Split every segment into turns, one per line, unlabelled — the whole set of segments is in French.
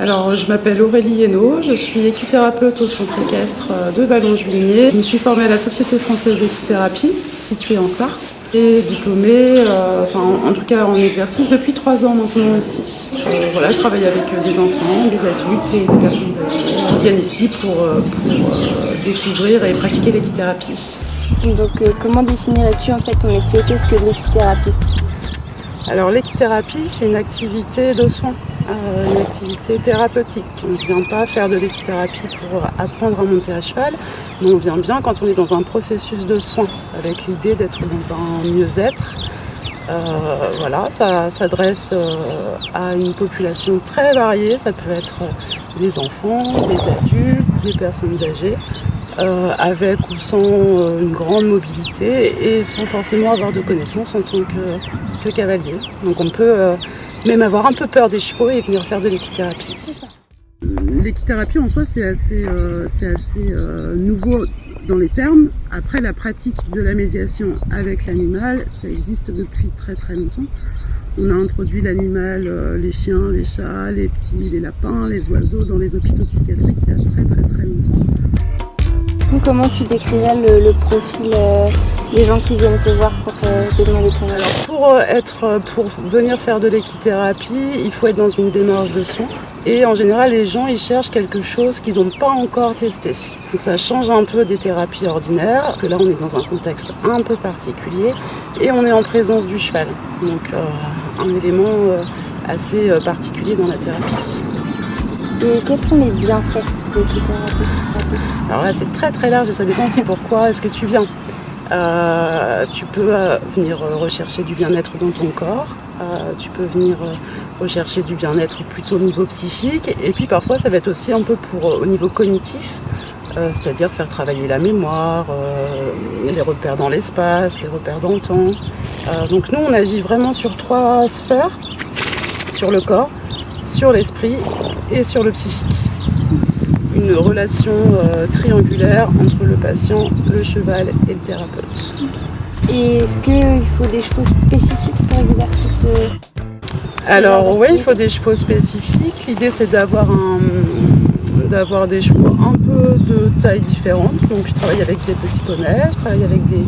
Alors, je m'appelle Aurélie Hainaut, je suis équithérapeute au centre équestre de Ballon-Juigné. Je me suis formée à la Société française d'équithérapie, située en Sarthe, et diplômée, en tout cas en exercice depuis 3 ans maintenant ici. Voilà, je travaille avec des enfants, des adultes et des personnes âgées qui viennent ici pour découvrir et pratiquer l'équithérapie.
Donc, comment définirais-tu en fait ton métier? Qu'est-ce que l'équithérapie?
Alors, l'équithérapie, c'est une activité de soins. Une activité thérapeutique. On ne vient pas faire de l'équithérapie pour apprendre à monter à cheval, mais on vient bien quand on est dans un processus de soins, avec l'idée d'être dans un mieux-être. Voilà, ça s'adresse à une population très variée, ça peut être des enfants, des adultes, des personnes âgées, avec ou sans une grande mobilité et sans forcément avoir de connaissances en tant que cavalier. Donc on peut même avoir un peu peur des chevaux et venir faire de l'équithérapie. L'équithérapie en soi, c'est assez nouveau dans les termes. Après, la pratique de la médiation avec l'animal, ça existe depuis très très longtemps. On a introduit l'animal, les chiens, les chats, les petits, les lapins, les oiseaux dans les hôpitaux psychiatriques il y a très très très longtemps.
Comment tu décrirais le profil des gens qui viennent te voir pour te demander ton aide?
Pour venir faire de l'équithérapie, il faut être dans une démarche de soins. Et en général, les gens ils cherchent quelque chose qu'ils n'ont pas encore testé. Donc ça change un peu des thérapies ordinaires, parce que là on est dans un contexte un peu particulier et on est en présence du cheval. Donc un élément assez particulier dans la thérapie.
Et quels sont les bienfaits de l'équithérapie?
Alors là c'est très très large et ça dépend aussi pourquoi est-ce que tu viens. Tu peux venir rechercher du bien-être dans ton corps, tu peux venir rechercher du bien-être plutôt au niveau psychique et puis parfois ça va être aussi un peu au niveau cognitif, c'est-à-dire faire travailler la mémoire, les repères dans l'espace, les repères dans le temps. Donc nous on agit vraiment sur 3 sphères, sur le corps, sur l'esprit et sur le psychique. Une relation triangulaire entre le patient, le cheval et le thérapeute.
Et est-ce qu'il faut des chevaux spécifiques pour exercer
Alors oui, il faut des chevaux spécifiques. L'idée c'est d'avoir des chevaux un peu de taille différente. Donc je travaille avec des petits poneys, je travaille avec des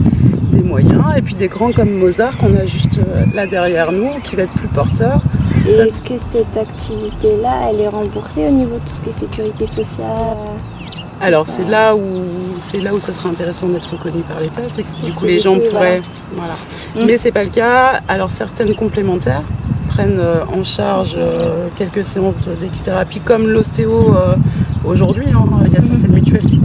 moyens et puis des grands comme Mozart qu'on a juste là derrière nous qui va être plus porteur.
Et est-ce que cette activité-là, elle est remboursée au niveau de tout ce qui est sécurité sociale?
Alors c'est là où ça serait intéressant d'être reconnu par l'État, c'est que du coup les gens pourraient... Voilà. Mais c'est pas le cas. Alors certaines complémentaires prennent en charge quelques séances d'équithérapie comme l'ostéo aujourd'hui. Il y a certaines mutuelles qui